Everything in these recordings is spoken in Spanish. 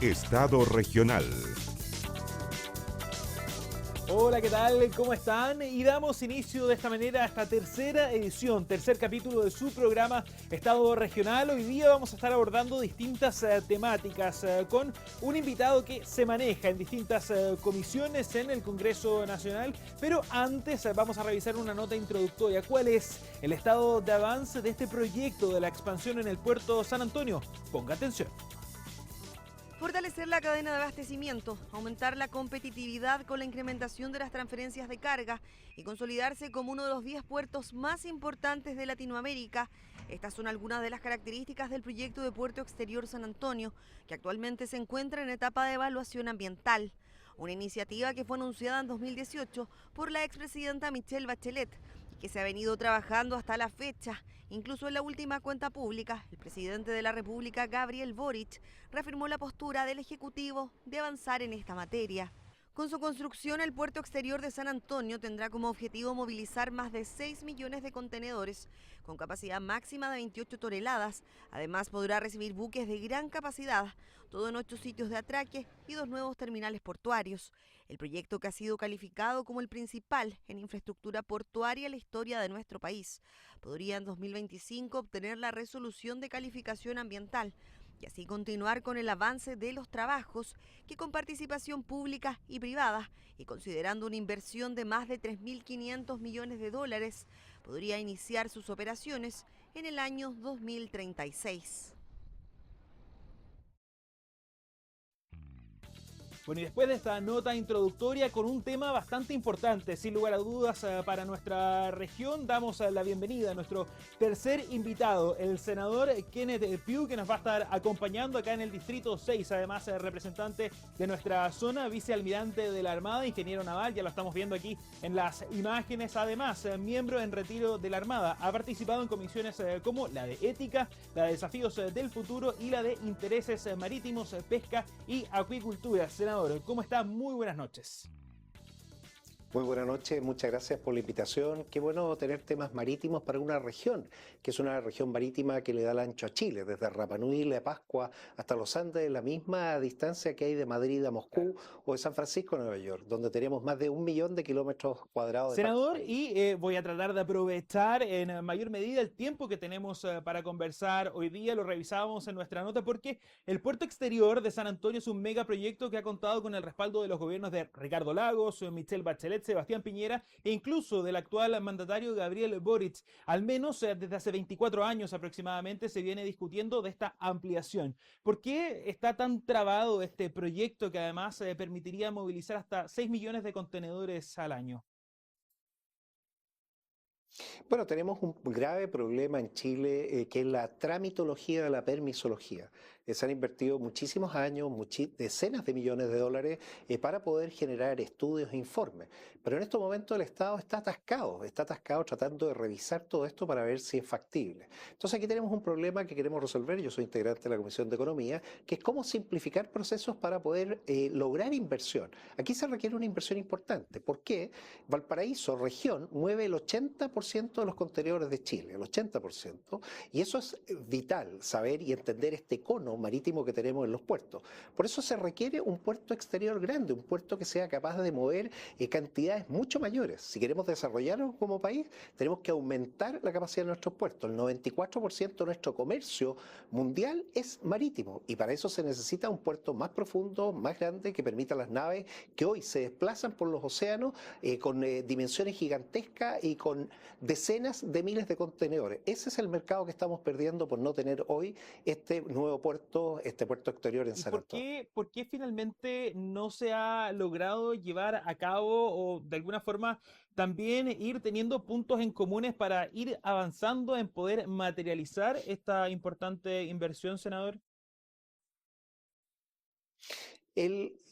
Estado regional. Hola, ¿qué tal? ¿Cómo están? Y damos inicio de esta manera a esta tercera edición, tercer capítulo de su programa Estado Regional. Hoy día vamos a estar abordando distintas temáticas con un invitado que se maneja en distintas comisiones en el Congreso Nacional. Pero antes vamos a revisar una nota introductoria. ¿Cuál es el estado de avance de este proyecto de la expansión en el puerto San Antonio? Ponga atención. Fortalecer la cadena de abastecimiento, aumentar la competitividad con la incrementación de las transferencias de carga y consolidarse como uno de los 10 puertos más importantes de Latinoamérica. Estas son algunas de las características del proyecto de Puerto Exterior San Antonio, que actualmente se encuentra en etapa de evaluación ambiental. Una iniciativa que fue anunciada en 2018 por la expresidenta Michelle Bachelet y que se ha venido trabajando hasta la fecha. Incluso en la última cuenta pública, el presidente de la República, Gabriel Boric, reafirmó la postura del Ejecutivo de avanzar en esta materia. Con su construcción, el puerto exterior de San Antonio tendrá como objetivo movilizar más de 6 millones de contenedores, con capacidad máxima de 28 toneladas. Además, podrá recibir buques de gran capacidad, todo en 8 sitios de atraque y 2 nuevos terminales portuarios. El proyecto, que ha sido calificado como el principal en infraestructura portuaria en la historia de nuestro país, podría en 2025 obtener la resolución de calificación ambiental y así continuar con el avance de los trabajos, que con participación pública y privada y considerando una inversión de más de 3.500 millones de dólares, podría iniciar sus operaciones en el año 2036. Bueno, y después de esta nota introductoria con un tema bastante importante, sin lugar a dudas, para nuestra región, damos la bienvenida a nuestro tercer invitado, el senador Kenneth Pugh, que nos va a estar acompañando acá en el Distrito 6, además representante de nuestra zona, vicealmirante de la Armada, ingeniero naval, ya lo estamos viendo aquí en las imágenes, además miembro en retiro de la Armada, ha participado en comisiones como la de ética, la de desafíos del futuro y la de intereses marítimos, pesca y acuicultura. Senador, ¿cómo está? Muy buenas noches. Muy buenas noches, muchas gracias por la invitación. Qué bueno tener temas marítimos para una región, que es una región marítima que le da el ancho a Chile, desde Rapa Nui, La Pascua, hasta los Andes, la misma distancia que hay de Madrid a Moscú o de San Francisco a Nueva York, donde tenemos más de 1 millón de kilómetros cuadrados de parque Senador, marino. y voy a tratar de aprovechar en mayor medida el tiempo que tenemos para conversar hoy día. Lo revisábamos en nuestra nota porque el puerto exterior de San Antonio es un megaproyecto que ha contado con el respaldo de los gobiernos de Ricardo Lagos, Michelle Bachelet, Sebastián Piñera e incluso del actual mandatario Gabriel Boric. Al menos desde hace 24 años aproximadamente se viene discutiendo de esta ampliación. ¿Por qué está tan trabado este proyecto que además permitiría movilizar hasta 6 millones de contenedores al año? Bueno, tenemos un grave problema en Chile, que es la tramitología de la permisología. Se han invertido muchísimos años, decenas de millones de dólares para poder generar estudios e informes. Pero en estos momentos el Estado está atascado tratando de revisar todo esto para ver si es factible. Entonces aquí tenemos un problema que queremos resolver. Yo soy integrante de la Comisión de Economía, que es cómo simplificar procesos para poder lograr inversión. Aquí se requiere una inversión importante. ¿Por qué? Valparaíso, región, mueve el 80% de los contenedores de Chile, el 80%, y eso es vital, saber y entender este cono marítimo que tenemos en los puertos. Por eso se requiere un puerto exterior grande, un puerto que sea capaz de mover cantidades mucho mayores. Si queremos desarrollarnos como país, tenemos que aumentar la capacidad de nuestros puertos. El 94% de nuestro comercio mundial es marítimo, y para eso se necesita un puerto más profundo, más grande, que permita a las naves que hoy se desplazan por los océanos con dimensiones gigantescas y con decenas de miles de contenedores. Ese es el mercado que estamos perdiendo por no tener hoy este nuevo puerto, este puerto exterior en ¿Y San Antonio. por qué finalmente no se ha logrado llevar a cabo o de alguna forma también ir teniendo puntos en comunes para ir avanzando en poder materializar esta importante inversión, senador?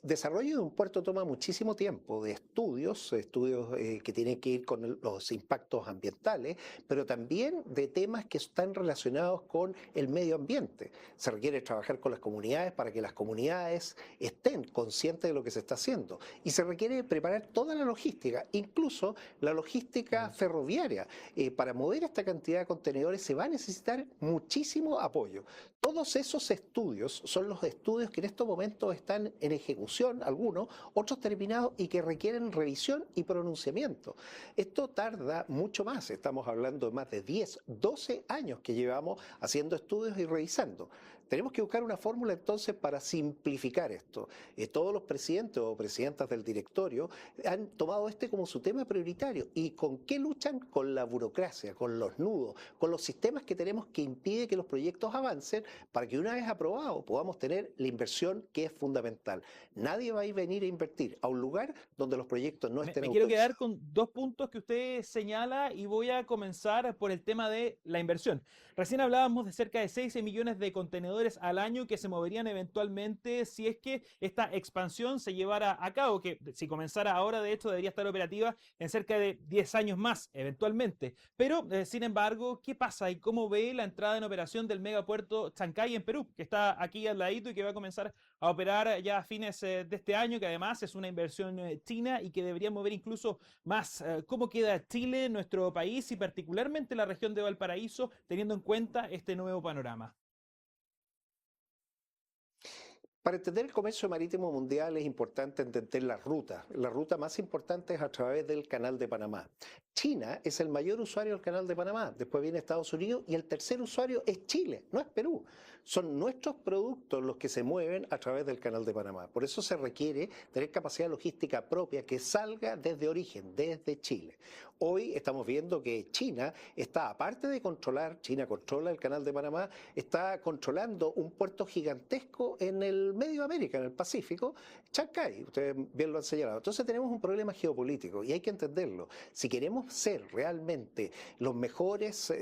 desarrollo de un puerto toma muchísimo tiempo de estudios que tienen que ir con los impactos ambientales, pero también de temas que están relacionados con el medio ambiente. Se requiere trabajar con las comunidades para que las comunidades estén conscientes de lo que se está haciendo. Y se requiere preparar toda la logística, incluso la logística ferroviaria. Para mover esta cantidad de contenedores se va a necesitar muchísimo apoyo. Todos esos estudios son los estudios que en estos momentos están en ejecución, algunos, otros terminados y que requieren revisión y pronunciamiento. Esto tarda mucho más, estamos hablando de más de 10, 12 años que llevamos haciendo estudios y revisando. Tenemos que buscar una fórmula entonces para simplificar esto. Todos los presidentes o presidentas del directorio han tomado este como su tema prioritario. ¿Y con qué luchan? Con la burocracia, con los nudos, con los sistemas que tenemos que impiden que los proyectos avancen para que una vez aprobado podamos tener la inversión que es fundamental. Nadie va a venir a invertir a un lugar donde los proyectos no estén Me quiero quedar autorizados. con dos puntos que usted señala y voy a comenzar por el tema de la inversión. Recién hablábamos de cerca de 6 millones de contenedores al año que se moverían eventualmente si es que esta expansión se llevara a cabo, que si comenzara ahora de hecho debería estar operativa en cerca de 10 años más eventualmente. Pero sin embargo, ¿qué pasa y cómo ve la entrada en operación del megapuerto Chancay en Perú, que está aquí al ladito y que va a comenzar a operar ya a fines de este año, que además es una inversión china y que debería mover incluso más? ¿Cómo queda Chile, nuestro país y particularmente la región de Valparaíso, teniendo en cuenta este nuevo panorama? Para entender el comercio marítimo mundial es importante entender las rutas. La ruta más importante es a través del Canal de Panamá. China es el mayor usuario del Canal de Panamá, después viene Estados Unidos y el tercer usuario es Chile, no es Perú. Son nuestros productos los que se mueven a través del Canal de Panamá. Por eso se requiere tener capacidad logística propia que salga desde origen, desde Chile. Hoy estamos viendo que China está, aparte de controlar, China controla el Canal de Panamá, está controlando un puerto gigantesco en el medio América, en el Pacífico, Chancay, ustedes bien lo han señalado. Entonces tenemos un problema geopolítico y hay que entenderlo. Si queremos ser realmente los mejores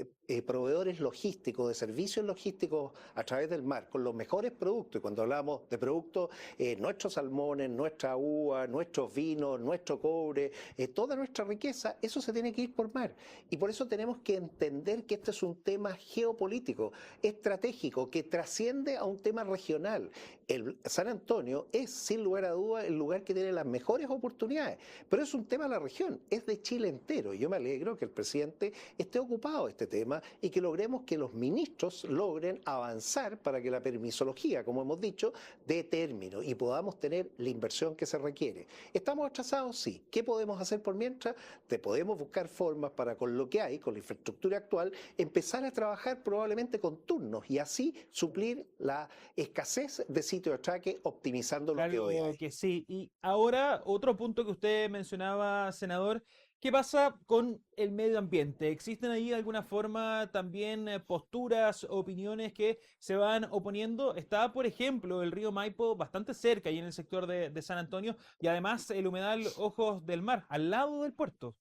proveedores logísticos, de servicios logísticos a través del mar, con los mejores productos, y cuando hablamos de productos, nuestros salmones, nuestra uva, nuestros vinos, nuestro cobre, toda nuestra riqueza, eso se tiene que ir por mar. Y por eso tenemos que entender que este es un tema geopolítico, estratégico, que trasciende a un tema regional. El San Antonio es, sin lugar a duda, el lugar que tiene las mejores oportunidades, pero es un tema de la región, es de Chile entero. Y yo me alegro que el presidente esté ocupado de este tema y que logremos que los ministros logren avanzar para que la permisología, como hemos dicho, dé término y podamos tener la inversión que se requiere. ¿Estamos atrasados? Sí. ¿Qué podemos hacer por mientras? Podemos buscar formas para, con lo que hay, con la infraestructura actual, empezar a trabajar probablemente con turnos y así suplir la escasez de sitios de atraque optimizando lo que hoy Claro hay. que sí. Y ahora, otro punto que usted mencionaba, senador, ¿qué pasa con el medio ambiente? ¿Existen ahí de alguna forma también posturas, opiniones que se van oponiendo? Está, por ejemplo, el río Maipo bastante cerca y en el sector de San Antonio y además el humedal Ojos del Mar, al lado del puerto.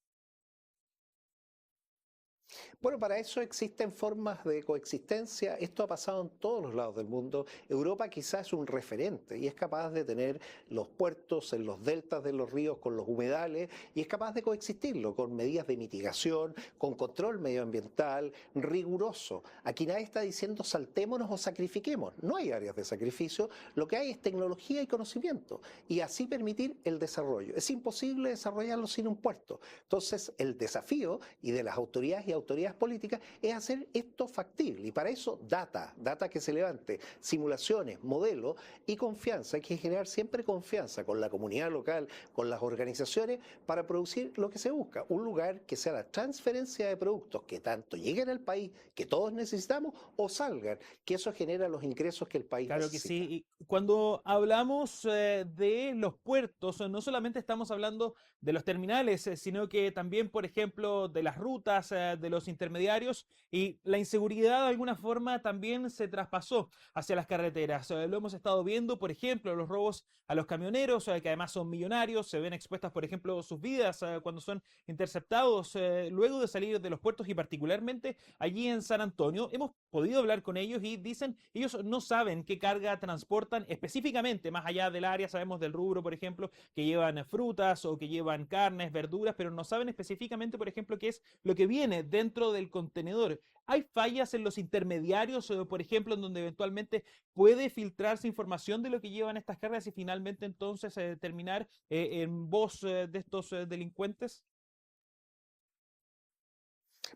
Bueno, para eso existen formas de coexistencia. Esto ha pasado en todos los lados del mundo. Europa quizás es un referente y es capaz de tener los puertos en los deltas de los ríos con los humedales y es capaz de coexistirlo con medidas de mitigación, con control medioambiental riguroso. Aquí nadie está diciendo saltémonos o sacrifiquemos. No hay áreas de sacrificio. Lo que hay es tecnología y conocimiento y así permitir el desarrollo. Es imposible desarrollarlo sin un puerto. Entonces, el desafío y de las autoridades y autoridades políticas es hacer esto factible. Y para eso, data que se levante, simulaciones, modelos y confianza. Hay que generar siempre confianza con la comunidad local, con las organizaciones, para producir lo que se busca. Un lugar que sea la transferencia de productos que tanto lleguen al país, que todos necesitamos, o salgan, que eso genera los ingresos que el país Claro que necesita. sí. Y cuando hablamos de los puertos, no solamente estamos hablando de los terminales, sino que también, por ejemplo, de las rutas, de los los intermediarios y la inseguridad de alguna forma también se traspasó hacia las carreteras. Lo hemos estado viendo, por ejemplo, los robos a los camioneros, que además son millonarios, se ven expuestas, por ejemplo, sus vidas cuando son interceptados luego de salir de los puertos y particularmente allí en San Antonio. Hemos podido hablar con ellos y dicen, ellos no saben qué carga transportan específicamente, más allá del área, sabemos del rubro, por ejemplo, que llevan frutas o que llevan carnes, verduras, pero no saben específicamente, por ejemplo, qué es lo que viene dentro del contenedor. ¿Hay fallas en los intermediarios, por ejemplo, en donde eventualmente puede filtrarse información de lo que llevan estas cargas y finalmente entonces terminar en voz de estos delincuentes?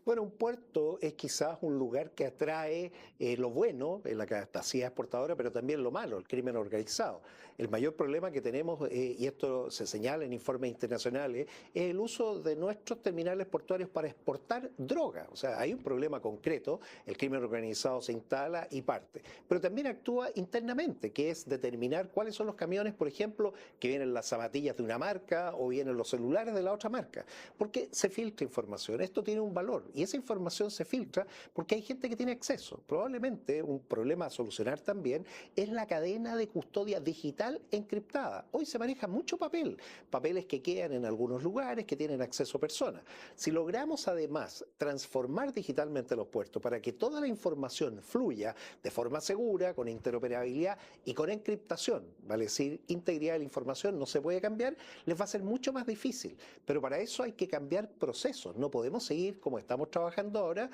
Bueno, un puerto es quizás un lugar que atrae lo bueno, la capacidad exportadora, pero también lo malo, el crimen organizado. El mayor problema que tenemos, y esto se señala en informes internacionales, es el uso de nuestros terminales portuarios para exportar droga. O sea, hay un problema concreto, el crimen organizado se instala y parte. Pero también actúa internamente, que es determinar cuáles son los camiones, por ejemplo, que vienen las zapatillas de una marca o vienen los celulares de la otra marca. Porque se filtra información. Esto tiene un valor. Y esa información se filtra porque hay gente que tiene acceso. Probablemente un problema a solucionar también es la cadena de custodia digital encriptada. Hoy se maneja mucho papel, papeles que quedan en algunos lugares, que tienen acceso a personas. Si logramos además transformar digitalmente los puertos para que toda la información fluya de forma segura, con interoperabilidad y con encriptación, vale decir, integridad de la información no se puede cambiar, les va a ser mucho más difícil. Pero para eso hay que cambiar procesos. No podemos seguir como estamos trabajando ahora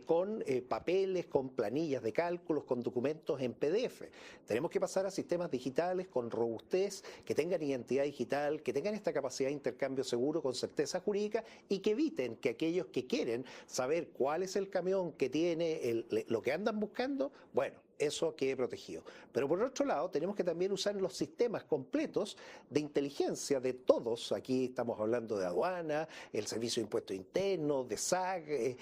con papeles, con planillas de cálculos, con documentos en PDF. Tenemos que pasar a sistemas digitales con robustez, que tengan identidad digital, que tengan esta capacidad de intercambio seguro con certeza jurídica y que eviten que aquellos que quieren saber cuál es el camión que tiene lo que andan buscando, bueno, eso quede protegido. Pero por otro lado, tenemos que también usar los sistemas completos de inteligencia de todos. Aquí estamos hablando de aduana, el Servicio de Impuestos Internos, de SAC,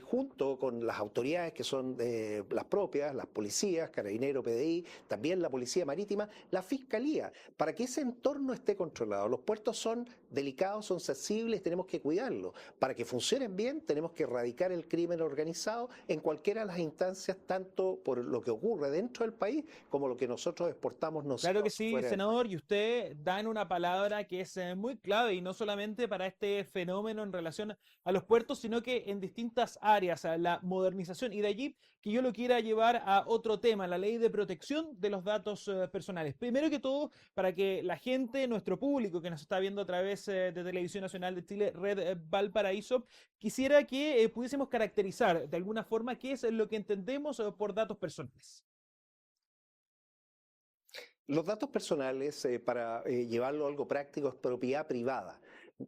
junto con las autoridades que son las propias, las policías, Carabineros, PDI, también la Policía Marítima, la Fiscalía, para que ese entorno esté controlado. Los puertos son delicados, son sensibles, tenemos que cuidarlos. Para que funcionen bien, tenemos que erradicar el crimen organizado en cualquiera de las instancias, tanto por lo que ocurre dentro del país como lo que nosotros exportamos nosotros. Claro que sí, senador, y usted da en una palabra que es muy clave y no solamente para este fenómeno en relación a los puertos, sino que en distintas áreas, a la modernización. Y de allí que yo lo quiera llevar a otro tema, la ley de protección de los datos personales. Primero que todo, para que la gente, nuestro público que nos está viendo a través de Televisión Nacional de Chile, Red Valparaíso, quisiera que pudiésemos caracterizar de alguna forma qué es lo que entendemos por datos personales. Los datos personales, para llevarlo a algo práctico, es propiedad privada.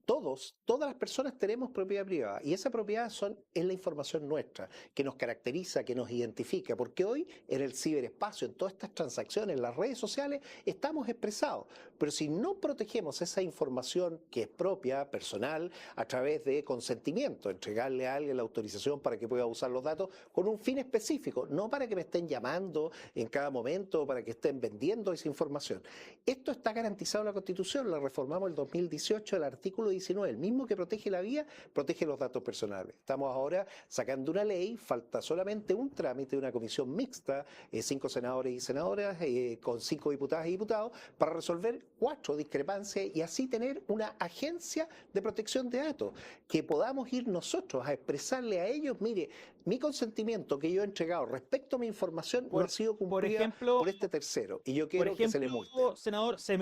Todas las personas tenemos propiedad privada y esa propiedad es la información nuestra, que nos caracteriza, que nos identifica, porque hoy en el ciberespacio, en todas estas transacciones, en las redes sociales, estamos expresados. Pero si no protegemos esa información que es propia, personal, a través de consentimiento, entregarle a alguien la autorización para que pueda usar los datos con un fin específico, no para que me estén llamando en cada momento, para que estén vendiendo esa información. Esto está garantizado en la Constitución, la reformamos en el 2018, el artículo 19, el mismo que protege la vida, protege los datos personales. Estamos ahora sacando una ley, falta solamente un trámite de una comisión mixta, 5 senadores y senadoras, con 5 diputadas y diputados, para resolver 4 discrepancias y así tener una agencia de protección de datos, que podamos ir nosotros a expresarle a ellos, mire, mi consentimiento que yo he entregado respecto a mi información no ha sido cumplida por este tercero y yo quiero que se le multe. Senador, se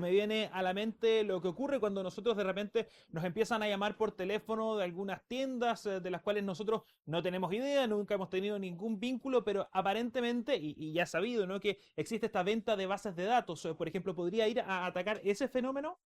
me viene a la mente lo que ocurre cuando nosotros de repente nos empiezan a llamar por teléfono de algunas tiendas de las cuales nosotros no tenemos idea, nunca hemos tenido ningún vínculo, pero aparentemente, y ya sabido, ¿no?, que existe esta venta de bases de datos, por ejemplo, ¿podría ir a atacar ese fenómeno?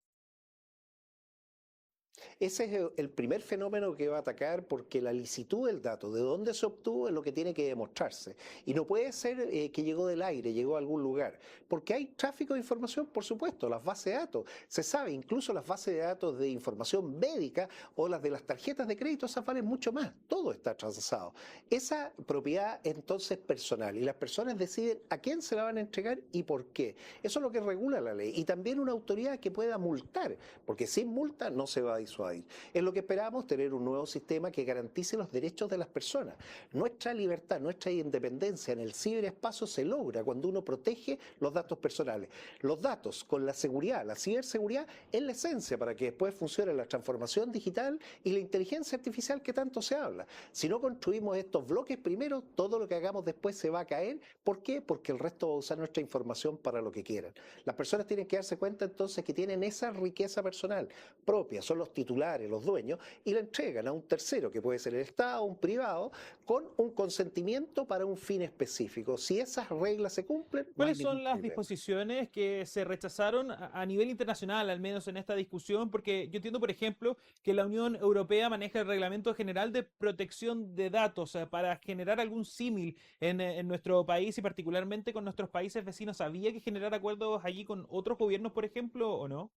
Ese es el primer fenómeno que va a atacar porque la licitud del dato, de dónde se obtuvo, es lo que tiene que demostrarse. Y no puede ser que llegó del aire, llegó a algún lugar. Porque hay tráfico de información, por supuesto, las bases de datos. Se sabe, incluso las bases de datos de información médica o las de las tarjetas de crédito, esas valen mucho más. Todo está transado. Esa propiedad entonces personal y las personas deciden a quién se la van a entregar y por qué. Eso es lo que regula la ley. Y también una autoridad que pueda multar, porque sin multa no se va a disuadir. evadir. Es lo que esperamos, tener un nuevo sistema que garantice los derechos de las personas. Nuestra libertad, nuestra independencia en el ciberespacio se logra cuando uno protege los datos personales. Los datos con la seguridad, la ciberseguridad es la esencia para que después funcione la transformación digital y la inteligencia artificial que tanto se habla. Si no construimos estos bloques primero, todo lo que hagamos después se va a caer. ¿Por qué? Porque el resto va a usar nuestra información para lo que quieran. Las personas tienen que darse cuenta entonces que tienen esa riqueza personal propia, son los titulares, los dueños, y la entregan a un tercero, que puede ser el Estado, un privado, con un consentimiento para un fin específico. Si esas reglas se cumplen, ¿Cuáles son las disposiciones que se rechazaron a nivel internacional, al menos en esta discusión? Porque yo entiendo, por ejemplo, que la Unión Europea maneja el Reglamento General de Protección de Datos para generar algún símil en nuestro país y particularmente con nuestros países vecinos. ¿Había que generar acuerdos allí con otros gobiernos, por ejemplo, o no?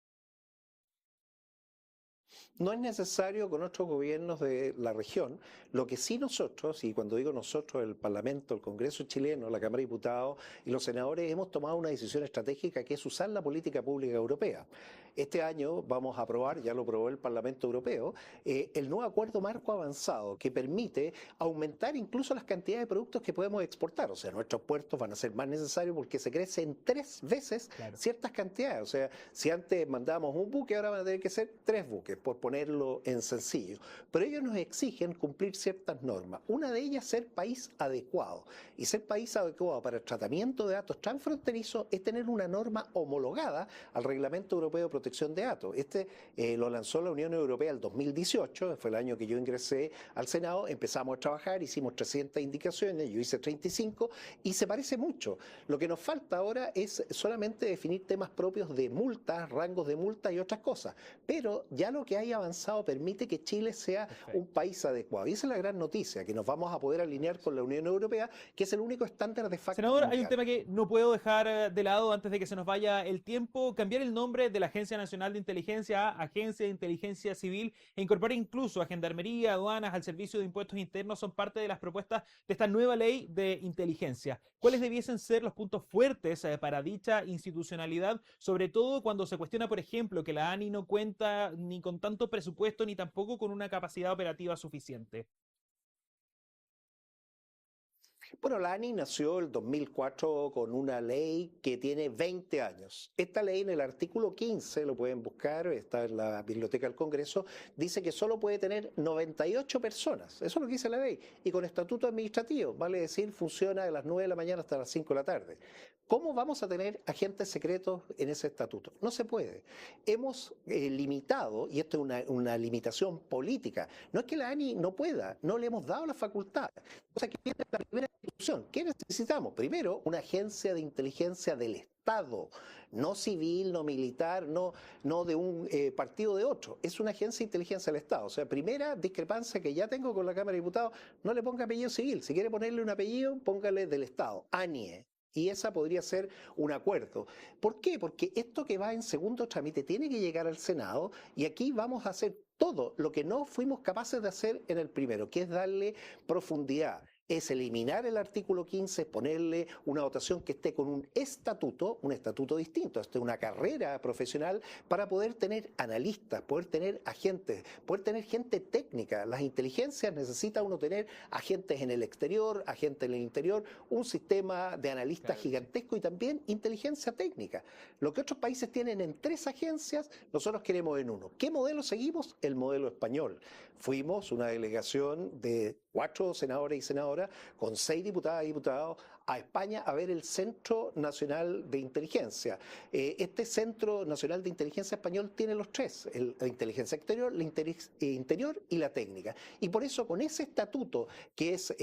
No es necesario con otros gobiernos de la región. Lo que sí nosotros, y cuando digo nosotros, el Parlamento, el Congreso chileno, la Cámara de Diputados y los senadores, hemos tomado una decisión estratégica que es usar la política pública europea. Este año vamos a aprobar, ya lo aprobó el Parlamento Europeo, el nuevo acuerdo marco avanzado que permite aumentar incluso las cantidades de productos que podemos exportar. O sea, nuestros puertos van a ser más necesarios porque se crecen 3 veces ciertas cantidades. O sea, si antes mandábamos un buque, ahora van a tener que ser 3 buques, por ponerlo en sencillo. Pero ellos nos exigen cumplir ciertas normas. Una de ellas, ser país adecuado. Y ser país adecuado para el tratamiento de datos transfronterizos es tener una norma homologada al Reglamento Europeo de Protección de Datos. Lo lanzó la Unión Europea el 2018, fue el año que yo ingresé al Senado, empezamos a trabajar, hicimos 300 indicaciones, yo hice 35 y se parece mucho. Lo que nos falta ahora es solamente definir temas propios de multas, rangos de multa y otras cosas. Pero ya lo que hay avanzado permite que Chile sea un país adecuado. Y esa es la gran noticia, que nos vamos a poder alinear con la Unión Europea, que es el único estándar de facto. Senador, hay un tema que no puedo dejar de lado antes de que se nos vaya el tiempo. Cambiar el nombre de la Agencia Nacional de Inteligencia a Agencia de Inteligencia Civil e incorporar incluso a Gendarmería, aduanas, al Servicio de Impuestos Internos son parte de las propuestas de esta nueva ley de inteligencia. ¿Cuáles debiesen ser los puntos fuertes para dicha institucionalidad, sobre todo cuando se cuestiona, por ejemplo, que la ANI no cuenta ni con tanto presupuesto ni tampoco con una capacidad operativa suficiente? Bueno, la ANI nació el 2004 con una ley que tiene 20 años. Esta ley en el artículo 15, lo pueden buscar, está en la Biblioteca del Congreso, dice que solo puede tener 98 personas. Eso es lo que dice la ley. Y con estatuto administrativo, vale decir, funciona de las 9 de la mañana hasta las 5 de la tarde. ¿Cómo vamos a tener agentes secretos en ese estatuto? No se puede. Hemos limitado, y esto es una limitación política, no es que la ANI no pueda, no le hemos dado la facultad. O sea, que viene la primera discusión. ¿Qué necesitamos? Primero, una agencia de inteligencia del Estado, no civil, no militar, no de un partido de otro. Es una agencia de inteligencia del Estado. O sea, primera discrepancia que ya tengo con la Cámara de Diputados, no le ponga apellido civil. Si quiere ponerle un apellido, póngale del Estado, ANIE. Y esa podría ser un acuerdo. ¿Por qué? Porque esto que va en segundo trámite tiene que llegar al Senado y aquí vamos a hacer todo lo que no fuimos capaces de hacer en el primero, que es darle profundidad. Es eliminar el artículo 15, ponerle una dotación que esté con un estatuto distinto, esto es una carrera profesional para poder tener analistas, poder tener agentes, poder tener gente técnica. Las inteligencias necesita uno tener agentes en el exterior, agentes en el interior, un sistema de analistas gigantesco y también inteligencia técnica. Lo que otros países tienen en 3 agencias, nosotros queremos en 1. ¿Qué modelo seguimos? El modelo español. Fuimos una delegación de 4 senadores y senadoras con 6 diputadas y diputados a España a ver el Centro Nacional de Inteligencia. Este Centro Nacional de Inteligencia español tiene los 3, la inteligencia exterior, la interior y la técnica. Y por eso con ese estatuto que es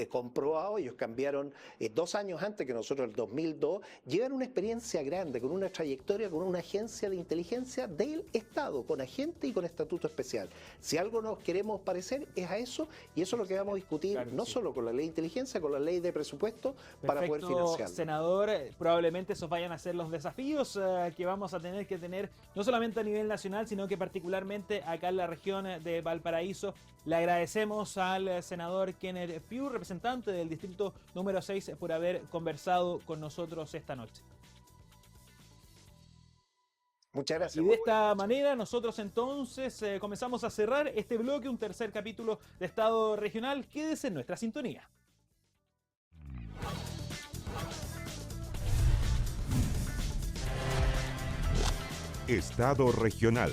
comprobado, ellos cambiaron 2 años antes que nosotros, el 2002, llevan una experiencia grande, con una trayectoria, con una agencia de inteligencia del Estado, con agente y con estatuto especial. Si algo nos queremos parecer es a eso, y eso es lo que vamos a discutir, no solo con la ley de inteligencia, con la ley de presupuesto, para poder financiarlo. Senador, probablemente esos vayan a ser los desafíos que vamos a tener no solamente a nivel nacional, sino que particularmente acá en la región de Valparaíso. Le agradecemos al senador Kenneth Pugh, representante del distrito número 6, por haber conversado con nosotros esta noche. Muchas gracias. Y de esta manera nosotros entonces comenzamos a cerrar este bloque, un tercer capítulo de Estado Regional. Quédese en nuestra sintonía. Estado Regional.